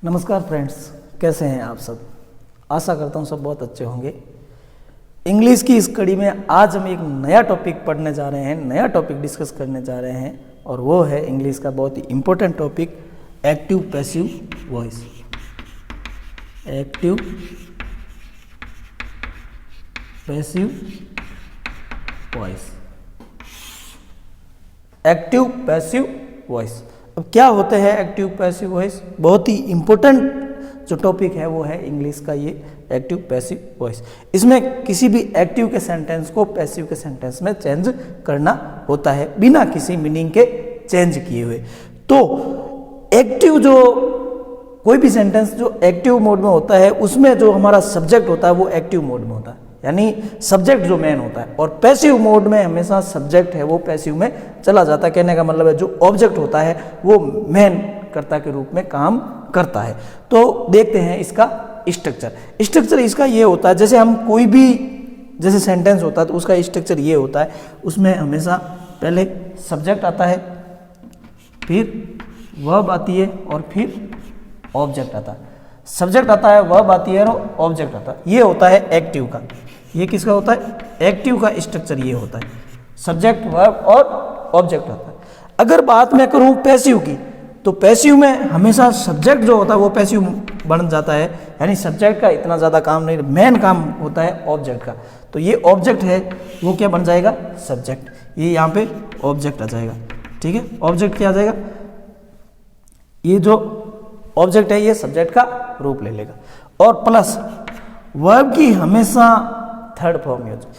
नमस्कार फ्रेंड्स, कैसे हैं आप सब। आशा करता हूँ सब बहुत अच्छे होंगे। इंग्लिश की इस कड़ी में आज हम एक नया टॉपिक पढ़ने जा रहे हैं, नया टॉपिक डिस्कस करने जा रहे हैं और वो है इंग्लिश का बहुत ही important topic active passive voice. Active passive voice, active passive voice. अब क्या होते हैं एक्टिव पैसिव वॉइस? बहुत ही इम्पोर्टेंट जो टॉपिक है वो है इंग्लिश का ये एक्टिव पैसिव वॉइस। इसमें किसी भी एक्टिव के सेंटेंस को पैसिव के सेंटेंस में चेंज करना होता है बिना किसी मीनिंग के चेंज किए हुए। तो एक्टिव जो कोई भी सेंटेंस जो एक्टिव मोड में होता है उसमें जो हमारा सब्जेक्ट होता है वो एक्टिव मोड में होता है, यानी सब्जेक्ट जो मेन होता है। और पैसिव मोड में हमेशा सब्जेक्ट है वो पैसिव में चला जाता है। कहने का मतलब है जो ऑब्जेक्ट होता है वो मेन कर्ता के रूप में काम करता है। तो देखते हैं इसका स्ट्रक्चर इसका ये होता है, जैसे हम कोई भी जैसे सेंटेंस होता है तो उसका स्ट्रक्चर ये होता है। उसमें हमेशा पहले सब्जेक्ट आता है, फिर वर्ब आती है और फिर ऑब्जेक्ट आता है। सब्जेक्ट आता है, वर्ब आती है और ऑब्जेक्ट आता है। ये होता है एक्टिव का। ये किसका होता है? एक्टिव का स्ट्रक्चर ये होता है, सब्जेक्ट वर्ब और ऑब्जेक्ट आता है। अगर बात मैं करूं पैसिव की, तो पैसिव में हमेशा सब्जेक्ट जो होता है वो पैसिव बन जाता है, यानी सब्जेक्ट का इतना ज़्यादा काम नहीं, मेन काम होता है ऑब्जेक्ट का। तो ये ऑब्जेक्ट है वो क्या बन जाएगा? सब्जेक्ट। ये यहाँ पे ऑब्जेक्ट आ जाएगा, ठीक है। ऑब्जेक्ट क्या आ जाएगा? ये जो ऑब्जेक्ट है ये सब्जेक्ट का रूप ले लेगा। और प्लस वर्ब की हमेशा थर्ड फॉर्म में होती है।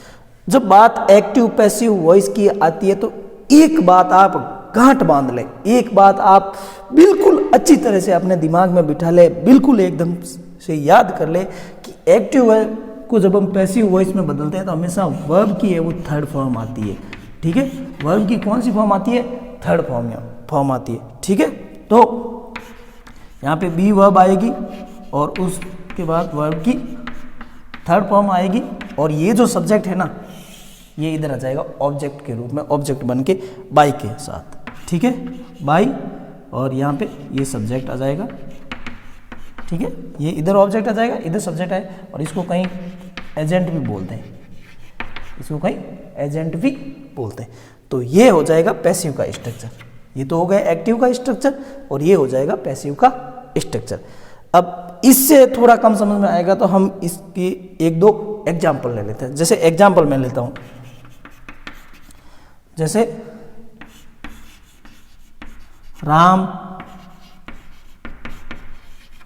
जब बात एक्टिव पैसिव वॉइस की आती है तो एक बात आप गांठ बांध ले, एक बात आप बिल्कुल अच्छी तरह से अपने दिमाग में बिठा ले, बिल्कुल एकदम से याद कर ले कि एक्टिव को जब हम पैसिव वॉइस में बदलते हैं तो हमेशा वर्ब की है वो थर्ड फॉर्म आती है, ठीक है। वर्ब की कौन सी फॉर्म आती है? थर्ड फॉर्म आती है, ठीक है। तो यहाँ पे बी वर्ब आएगी और उसके बाद वर्ब की थर्ड फॉर्म आएगी और ये जो सब्जेक्ट है ना ये इधर आ जाएगा ऑब्जेक्ट के रूप में, ऑब्जेक्ट बन के बाई के साथ, ठीक है, बाई। और यहाँ पे ये सब्जेक्ट आ जाएगा, ठीक है। ये इधर ऑब्जेक्ट आ जाएगा, इधर सब्जेक्ट है और इसको कहीं एजेंट भी बोलते हैं, इसको कहीं एजेंट भी बोलते हैं। तो ये हो जाएगा पैसिव का स्ट्रक्चर। ये तो हो गया एक्टिव का स्ट्रक्चर और ये हो जाएगा पैसिव का स्ट्रक्चर। अब इससे थोड़ा कम समझ में आएगा तो हम इसकी एक दो एग्जाम्पल ले लेते हैं। जैसे एग्जाम्पल मैं लेता हूं, जैसे Ram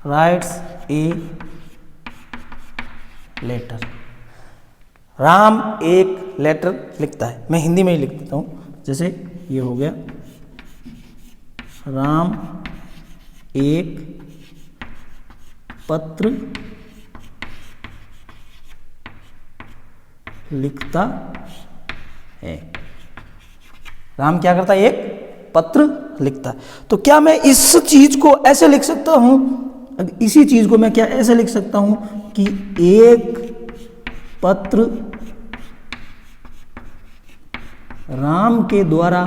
writes a letter. Ram एक लेटर लिखता है, मैं हिंदी में ही लिख देता हूं। जैसे ये हो गया, राम एक पत्र लिखता है। राम क्या करता है? एक पत्र लिखता है। तो क्या मैं इस चीज को ऐसे लिख सकता हूं? इसी चीज को मैं क्या ऐसे लिख सकता हूं कि एक पत्र राम के द्वारा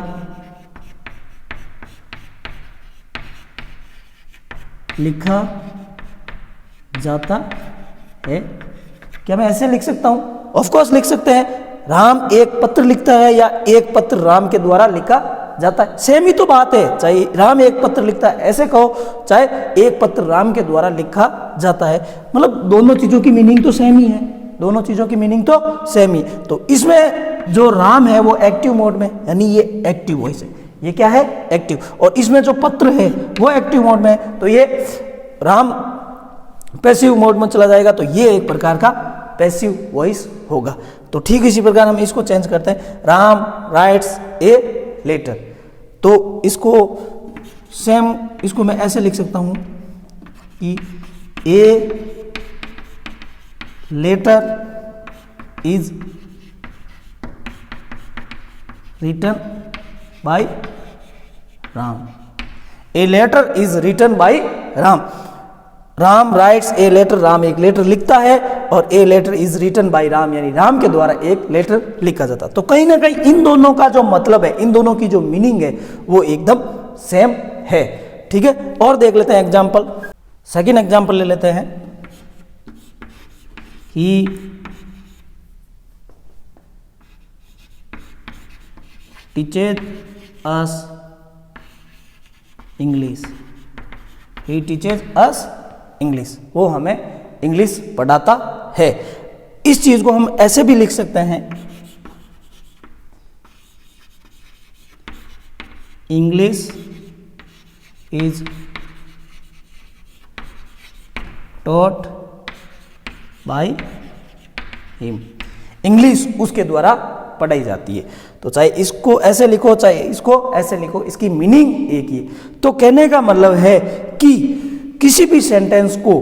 लिखा जाता है। क्या मैं ऐसे लिख सकता हूं? ऑफ कोर्स लिख सकते हैं। राम एक पत्र लिखता है या एक पत्र राम के द्वारा लिखा जाता है, सेम ही तो बात है। चाहे राम एक पत्र लिखता है ऐसे कहो, चाहे एक पत्र राम के द्वारा लिखा जाता है, मतलब दोनों चीजों की मीनिंग तो सेम ही है, दोनों चीजों की मीनिंग तो सेम ही। तो इसमें जो राम है वो एक्टिव मोड में, यानी ये एक्टिव वॉइस है। ये क्या है? एक्टिव। और इसमें जो पत्र है वो एक्टिव मोड में है, तो ये राम पैसिव मोड में चला जाएगा। तो ये एक प्रकार का पैसिव वॉइस होगा। तो ठीक इसी प्रकार हम इसको चेंज करते हैं, राम राइट्स ए लेटर। तो इसको सेम, इसको मैं ऐसे लिख सकता हूं कि a letter is written by Ram. A letter is written by Ram. Ram writes a letter, Ram एक लेटर लिखता है और a letter is written by Ram, यानी राम के द्वारा एक लेटर लिखा जाता। तो कहीं ना कहीं इन दोनों का जो मतलब है, इन दोनों की जो मीनिंग है वो एकदम सेम है। ठीक है, और देख लेते हैं एग्जाम्पल। सेकेंड एग्जाम्पल ले लेते हैं, ही टीचेज अस इंग्लिश, ही टीचेज अस इंग्लिश, वो हमें इंग्लिश पढ़ाता है। इस चीज को हम ऐसे भी लिख सकते हैं, English is taught by him, English उसके द्वारा पढ़ाई जाती है। तो चाहे इसको ऐसे लिखो चाहे इसको ऐसे लिखो, इसकी मीनिंग एक ही। तो कहने का मतलब है कि किसी भी सेंटेंस को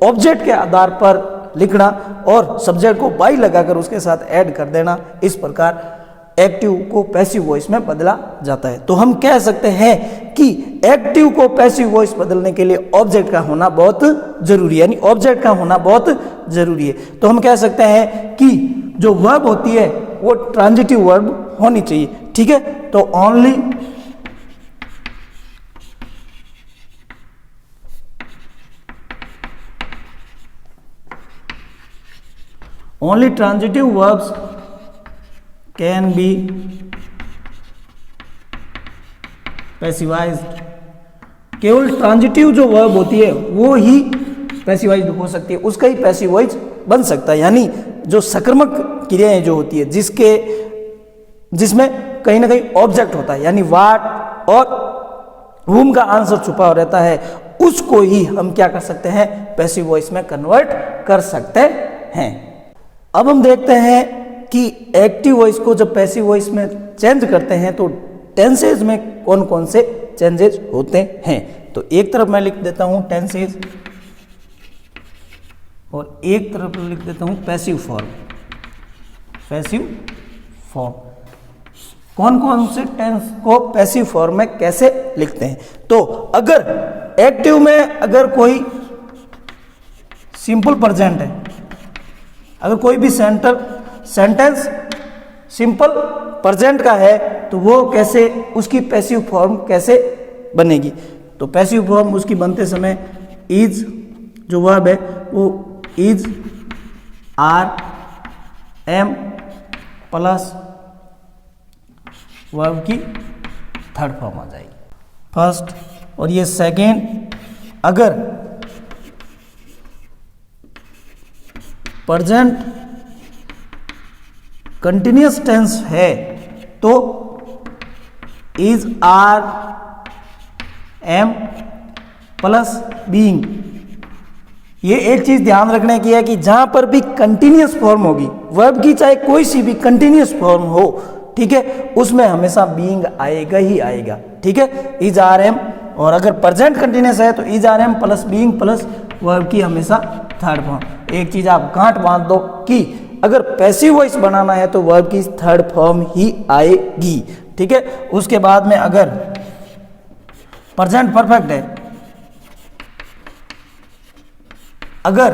ऑब्जेक्ट के आधार पर लिखना और सब्जेक्ट को बाई लगाकर उसके साथ ऐड कर देना, इस प्रकार एक्टिव को पैसिव वॉइस में बदला जाता है। तो हम कह सकते हैं कि एक्टिव को पैसिव वॉइस बदलने के लिए ऑब्जेक्ट का होना बहुत जरूरी है, यानी ऑब्जेक्ट का होना बहुत जरूरी है। तो हम कह सकते हैं कि जो वर्ब होती है वो ट्रांजिटिव वर्ब होनी चाहिए, ठीक है। तो only transitive verbs can be passivized, केवल ट्रांजिटिव जो वर्ब होती है वो ही पैसिवाइज्ड हो सकती है, उसका ही पैसिवाइज बन सकता है। यानी जो सक्रमक क्रियाएं जो होती है जिसमें कहीं ना कहीं ऑब्जेक्ट होता है, यानी वाट और whom का आंसर छुपा रहता है, उसको ही हम क्या कर सकते हैं, पैसिव वॉइस में कन्वर्ट कर सकते हैं। अब हम देखते हैं कि एक्टिव वॉइस को जब पैसिव वॉइस में चेंज करते हैं तो टेंसेज में कौन कौन से चेंजेस होते हैं। तो एक तरफ मैं लिख देता हूं टेंसेज और एक तरफ लिख देता हूं पैसिव फॉर्म। पैसिव फॉर्म कौन कौन से टेंस को पैसिव फॉर्म में कैसे लिखते हैं। तो अगर एक्टिव में अगर कोई सिंपल प्रेजेंट है, अगर कोई भी सेंटेंस सिंपल प्रेजेंट का है तो वो कैसे, उसकी पैसिव फॉर्म कैसे बनेगी। तो पैसिव फॉर्म उसकी बनते समय इज जो वर्ब है वो is are am plus verb की थर्ड फॉर्म आ जाएगी फर्स्ट। और ये सेकेंड, अगर प्रेजेंट कंटिन्यूअस टेंस है तो is are am plus being. ये एक चीज ध्यान रखने की है कि जहां पर भी कंटिन्यूअस फॉर्म होगी वर्ब की, चाहे कोई सी भी कंटिन्यूअस फॉर्म हो, ठीक है, उसमें हमेशा बीइंग आएगा ही आएगा, ठीक है, इज आर एम। और अगर प्रेजेंट कंटिन्यूअस है तो is are am plus being plus verb की हमेशा थर्ड फॉर्म। एक चीज आप गांठ बांध दो कि अगर पैसिव वॉइस बनाना है तो वर्ब की थर्ड फॉर्म ही आएगी, ठीक है। उसके बाद में अगर प्रेजेंट परफेक्ट है, अगर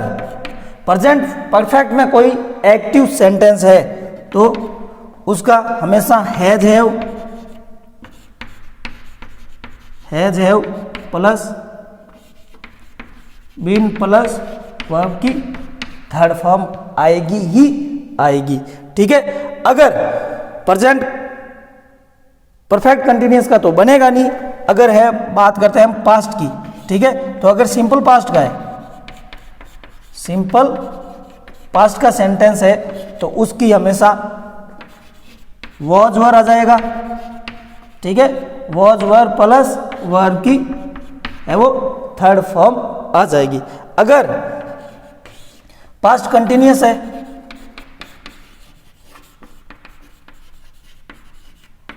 प्रेजेंट परफेक्ट में कोई एक्टिव सेंटेंस है तो उसका हमेशा has have plus been plus verb की थर्ड फॉर्म आएगी ही आएगी, ठीक है। अगर प्रेजेंट परफेक्ट कंटिन्यूअस का तो बनेगा नहीं। अगर है, बात करते हैं हम पास्ट की, ठीक है, तो अगर सिंपल पास्ट का है, सिंपल पास्ट का सेंटेंस है तो उसकी हमेशा वॉज वर आ जाएगा, ठीक है, वॉज वर प्लस वर्ब की है वो थर्ड फॉर्म आ जाएगी। अगर पास्ट कंटिन्यूअस है,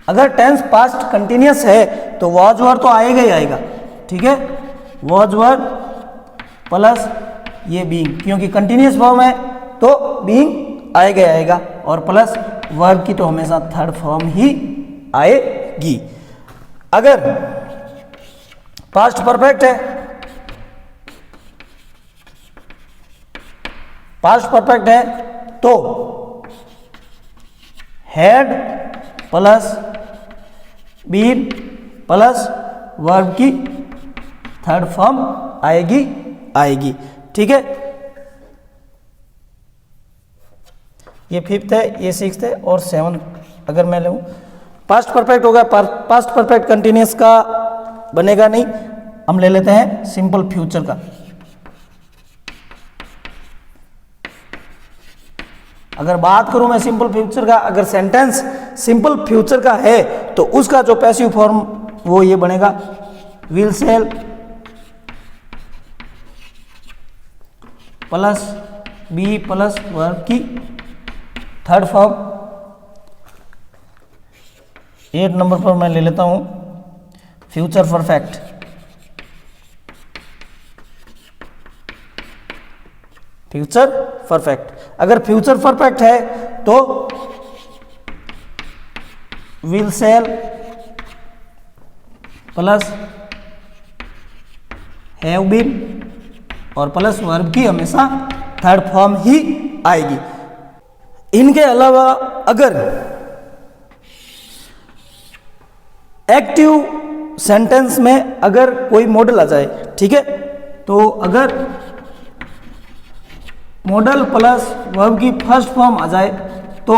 अगर टेंस पास्ट कंटिन्यूअस है तो वॉज वर तो आएगा ही आएगा, ठीक है, वॉज वर प्लस ये बीइंग, क्योंकि कंटिन्यूअस फॉर्म है तो बीइंग आएगा ही आएगा, और प्लस वर्ब की तो हमेशा थर्ड फॉर्म ही आएगी। अगर पास्ट परफेक्ट है, पास्ट परफेक्ट है तो had plus been plus verb की थर्ड फॉर्म आएगी आएगी। ठीक है, ये फिफ्थ है, ये सिक्स्थ है और सेवन अगर मैं लूँ पास्ट परफेक्ट होगा, पास्ट परफेक्ट कंटिन्यूस का बनेगा नहीं। हम ले लेते हैं सिंपल फ्यूचर का। अगर बात करूं मैं सिंपल फ्यूचर का, अगर सेंटेंस सिंपल फ्यूचर का है तो उसका जो पैसिव फॉर्म वो ये बनेगा, will shall plus be plus verb की थर्ड फॉर्म। 8 नंबर पर मैं ले लेता हूं फ्यूचर परफेक्ट। फ्यूचर परफेक्ट, अगर फ्यूचर परफेक्ट है तो will shall plus have been और प्लस वर्ब की हमेशा थर्ड फॉर्म ही आएगी। इनके अलावा अगर एक्टिव सेंटेंस में अगर कोई मॉडल आ जाए, ठीक है, तो अगर मॉडल प्लस वर्ब की फर्स्ट फॉर्म आ जाए तो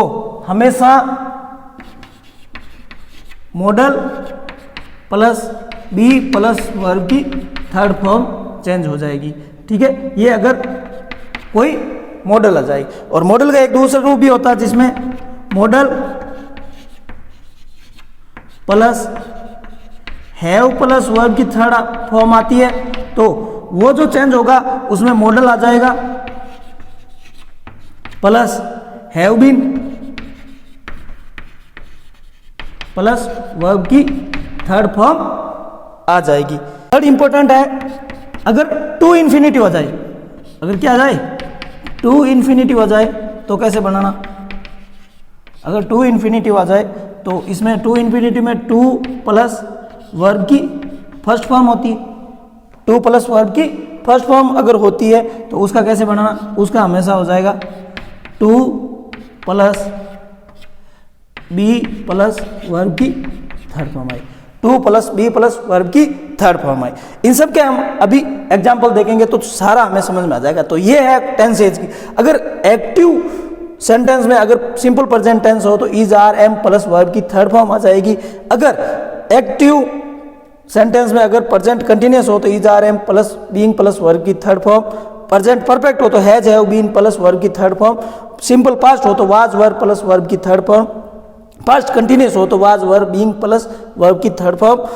हमेशा modal plus be plus verb की थर्ड फॉर्म चेंज हो जाएगी। ठीक है, ये अगर कोई मॉडल आ जाए। और मॉडल का एक दूसरा रूप भी होता है जिसमें model plus have plus verb की थर्ड फॉर्म आती है, तो वो जो चेंज होगा उसमें मॉडल आ जाएगा plus have been plus verb की थर्ड फॉर्म आ जाएगी। थर्ड इंपॉर्टेंट है, अगर टू इन्फिनिटिव आ जाए, अगर क्या आ जाए टू इन्फिनिटिव आ जाए तो कैसे बनाना। अगर टू इन्फिनिटिव आ जाए तो इसमें टू इन्फिनिटिव में टू प्लस वर्ब की फर्स्ट फॉर्म होती है। टू प्लस वर्ब की फर्स्ट फॉर्म अगर होती है तो उसका कैसे बनाना, उसका हमेशा हो जाएगा to plus be plus verb की थर्ड फॉर्म आई। To plus be plus verb की थर्ड फॉर्म आई। इन सब के हम अभी एग्जाम्पल देखेंगे तो सारा हमें समझ में आ जाएगा। तो ये है टेंस एज की। अगर एक्टिव सेंटेंस में अगर सिंपल प्रेजेंट टेंस हो तो is are am plus verb की थर्ड फॉर्म आ जाएगी। अगर एक्टिव सेंटेंस में अगर प्रेजेंट कंटिन्यूअस हो तो is are am plus being plus verb की थर्ड फॉर्म। प्रेजेंट परफेक्ट हो तो has have been plus verb की थर्ड फॉर्म। सिंपल पास्ट हो तो वाज वर प्लस वर्ब की थर्ड फॉर्म। पास्ट कंटिन्यूअस हो तो was were being plus verb की थर्ड फॉर्म।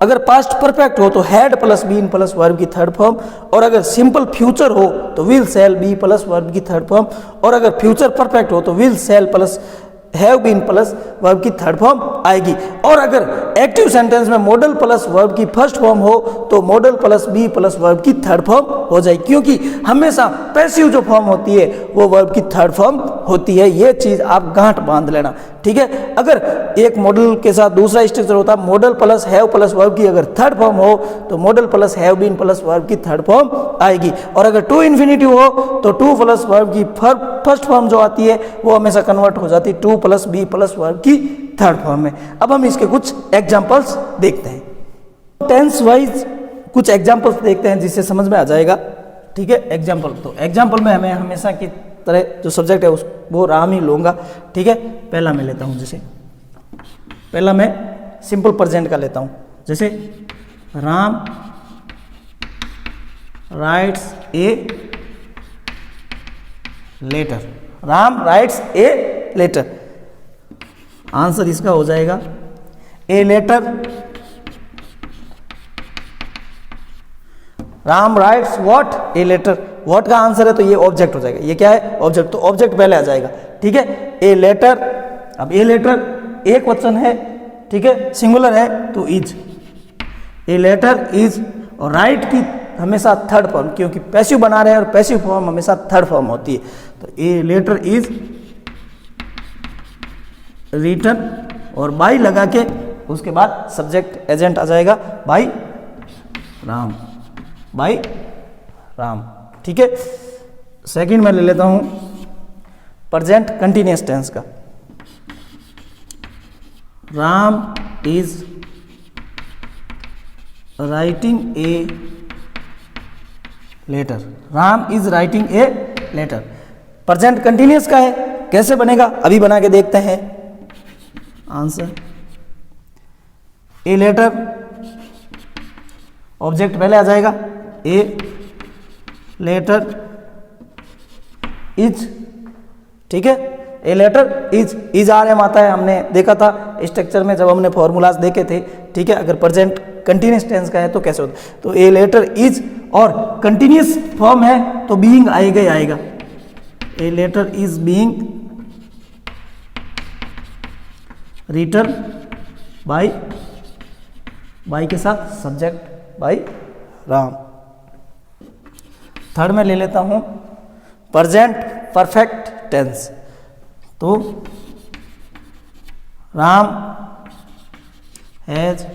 अगर पास्ट परफेक्ट हो तो had plus been plus verb की थर्ड फॉर्म। और अगर सिंपल फ्यूचर हो तो will cell B plus verb की थर्ड फॉर्म। और अगर फ्यूचर परफेक्ट हो तो will shall plus have been plus verb की थर्ड फॉर्म आएगी। और अगर एक्टिव सेंटेंस में मॉडल प्लस वर्ब की फर्स्ट फॉर्म हो तो modal plus be plus verb की थर्ड फॉर्म हो जाएगी, क्योंकि हमेशा पैसिव जो फॉर्म होती है वो वर्ब की थर्ड फॉर्म होती है। ये चीज आप गांठ बांध लेना, ठीक है। अगर एक मॉडल के साथ दूसरा स्ट्रक्चर होता है modal plus have plus verb की अगर थर्ड फॉर्म हो तो modal plus have been plus verb की थर्ड फॉर्म आएगी। और अगर टू इन्फिनिटिव हो तो टू प्लस वर्ब की फर्स्ट फॉर्म जो आती है वो हमेशा कन्वर्ट हो जाती है to plus be plus verb की थर्ड फॉर्म में। अब हम इसके कुछ एग्जांपल्स देखते हैं। टेंस वाइज कुछ एग्जांपल्स देखते हैं जिससे समझ में आ जाएगा, ठीक है। एग्जांपल, तो एग्जांपल में हमें हमेशा की तरह जो सब्जेक्ट है वो राम ही लूंगा, ठीक है। पहला मैं लेता हूं, जैसे पहला मैं सिंपल प्रेजेंट का लेता हूं, जैसे Ram writes a letter. Ram writes a letter, answer इसका हो जाएगा a letter. Ram writes what a letter, what का आंसर है तो ये ऑब्जेक्ट हो जाएगा। ये क्या है, ऑब्जेक्ट, तो ऑब्जेक्ट पहले आ जाएगा, ठीक है। ए लेटर, अब ए लेटर एक वचन है, ठीक है, सिंगुलर है तो इज। ए लेटर इज, और राइट की हमेशा थर्ड फॉर्म, क्योंकि पैसिव बना रहे हैं और पैसिव फॉर्म हमेशा थर्ड फॉर्म होती है। तो ए लेटर इज रिटन, और बाई लगा के उसके बाद सब्जेक्ट एजेंट आ जाएगा बाई राम, बाई राम, ठीक है। सेकंड में ले लेता हूं प्रेजेंट कंटिन्यूअस टेंस का। Ram is writing a letter, Ram is writing a letter. Present continuous का है, कैसे बनेगा अभी बना के देखते हैं। आंसर, ए लेटर, ऑब्जेक्ट पहले आ जाएगा, ए लेटर इज, ठीक है, a letter is are am आता है, हमने देखा था स्ट्रक्चर में जब हमने फॉर्मूलाज देखे थे, ठीक है। अगर प्रेजेंट कंटिन्यूअस टेंस का है तो कैसे होता है, तो ए लेटर इज, और कंटिन्यूअस फॉर्म है तो बीइंग आएगा ही आएगा। A letter is being written by के साथ सब्जेक्ट बाय राम। थर्ड में ले लेता हूं प्रेजेंट परफेक्ट टेंस, तो Ram has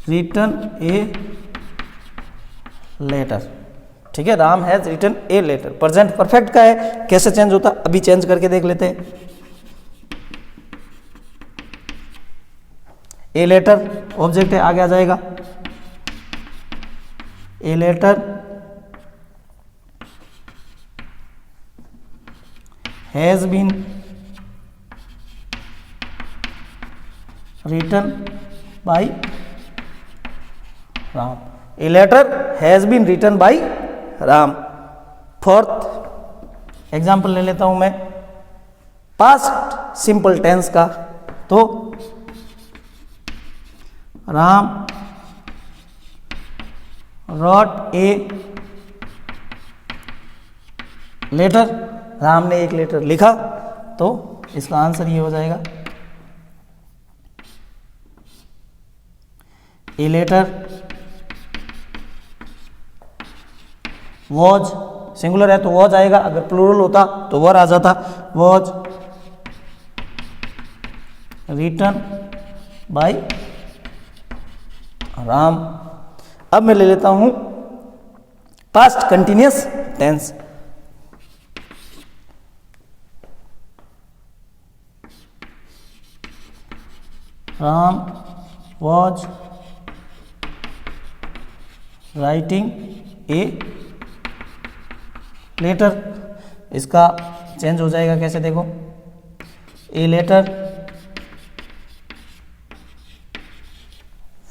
written a letter, ठीक है, Ram has written a letter. Present perfect का है, कैसे चेंज होता अभी चेंज करके देख लेते हैं। ए लेटर ऑब्जेक्ट है, आगे आ जाएगा, a letter has been written by Ram. A letter has been written by Ram. Fourth example ले लेता हूं मैं पास्ट सिंपल टेंस का, तो Ram wrote a letter, Ram ने एक लेटर लिखा, तो इसका आंसर ये हो जाएगा, ए लेटर वॉज, सिंगुलर है तो वॉज आएगा, अगर प्लूरल होता तो वर आ जाता, वॉज रिटन बाय राम। अब मैं ले लेता हूं past continuous tense, Ram was writing a letter, इसका चेंज हो जाएगा कैसे देखो, ए लेटर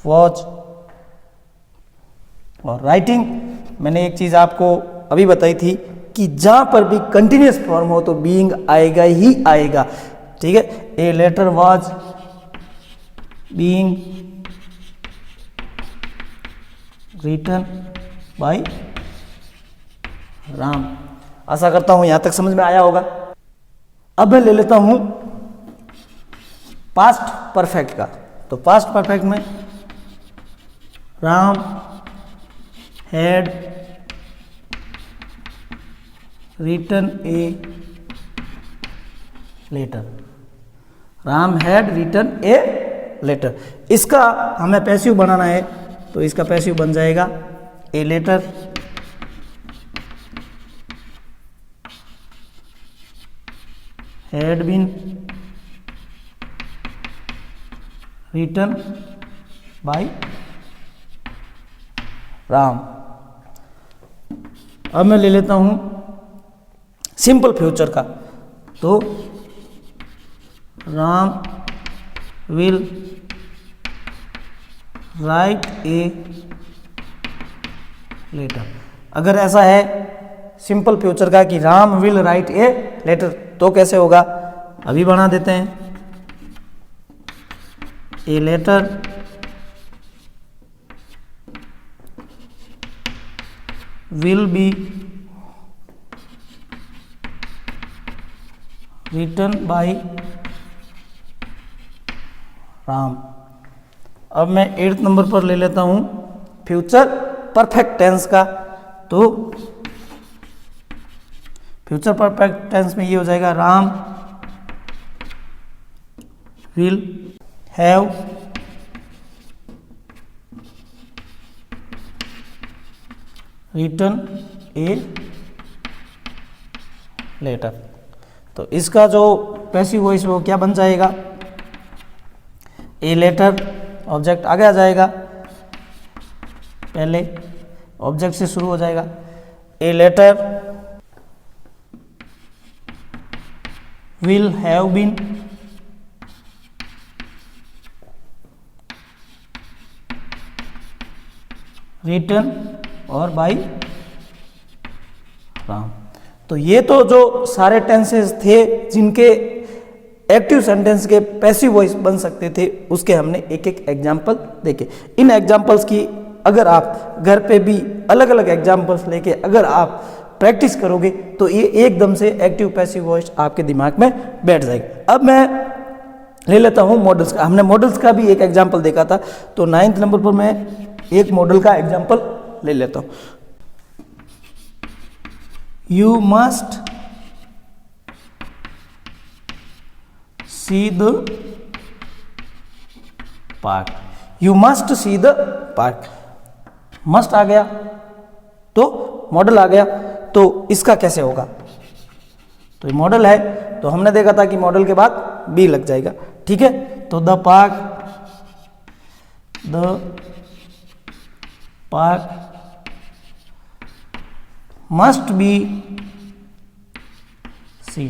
वॉज, और राइटिंग मैंने एक चीज आपको अभी बताई थी कि जहां पर भी कंटिन्यूअस फॉर्म हो तो बीइंग आएगा ही आएगा, ठीक है। A letter was being written by Ram. आशा करता हूं यहां तक समझ में आया होगा। अब मैं ले लेता हूं पास्ट परफेक्ट का, तो पास्ट परफेक्ट में Ram had written a letter, Ram had written a letter. इसका हमें पैसिव बनाना है, तो इसका पैसिव बन जाएगा a letter had been written by Ram. अब मैं ले लेता हूं सिंपल फ्यूचर का, तो Ram will write a letter. अगर ऐसा है सिंपल फ्यूचर का कि Ram will write a letter, तो कैसे होगा अभी बना देते हैं, a letter will be written by Ram. अब मैं 8th नंबर पर ले लेता हूं फ्यूचर परफेक्ट टेंस का, तो फ्यूचर परफेक्ट टेंस में ये हो जाएगा Ram will have written a letter. तो इसका जो पैसिव वॉइस वो क्या बन जाएगा, ए लेटर ऑब्जेक्ट आगे आ जाएगा, पहले ऑब्जेक्ट से शुरू हो जाएगा। A letter will have been written और बाय राम। तो ये तो जो सारे टेंसेस थे जिनके एक्टिव सेंटेंस के पैसिव वॉइस बन सकते थे, उसके हमने एक एक एग्जाम्पल देखे। इन एग्जाम्पल्स की अगर आप घर पे भी अलग अलग एग्जाम्पल्स लेके अगर आप प्रैक्टिस करोगे तो ये एकदम से एक्टिव पैसिव वॉइस आपके दिमाग में बैठ जाएगी। अब मैं ले लेता हूँ मॉडल्स का। हमने मॉडल्स का भी एक एग्जाम्पल देखा था, तो 9th नंबर पर मैं एक मॉडल का एग्जाम्पल ले लेता हूँ। You must see the park. You must see the park. Must आ गया तो मॉडल आ गया, तो इसका कैसे होगा? तो ये मॉडल है, तो हमने देखा था कि मॉडल के बाद बी लग जाएगा, ठीक है। तो the park must be see.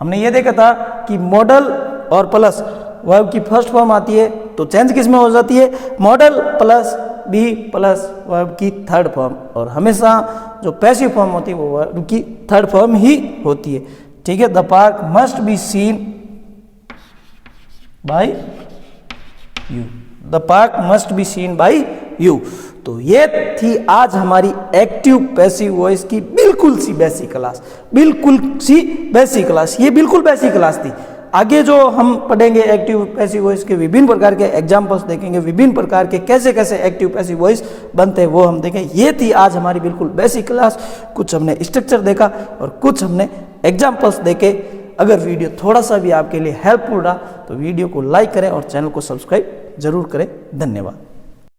हमने ये देखा था कि मॉडल और प्लस वर्ब की फर्स्ट फॉर्म आती है तो चेंज किस में हो जाती है? Modal plus be plus verb की थर्ड फॉर्म, और हमेशा जो पैसिव फॉर्म होती है वो वर्ब की थर्ड फॉर्म ही होती है, ठीक है। The park must be seen by you. The park must be seen by you. तो ये थी आज हमारी एक्टिव पैसिव वॉइस की बिल्कुल सी बेसिक क्लास, बिल्कुल सी बेसिक क्लास। ये बिल्कुल बेसिक क्लास थी। आगे जो हम पढ़ेंगे एक्टिव पैसिव वॉइस के विभिन्न प्रकार के एग्जाम्पल्स देखेंगे, विभिन्न प्रकार के कैसे कैसे एक्टिव पैसिव वॉइस बनते हैं वो हम देखें। ये थी आज हमारी बिल्कुल बेसिक क्लास। कुछ हमने स्ट्रक्चर देखा और कुछ हमने एग्जाम्पल्स देखे। अगर वीडियो थोड़ा सा भी आपके लिए हेल्पफुल रहा तो वीडियो को लाइक करें और चैनल को सब्सक्राइब जरूर करें। धन्यवाद।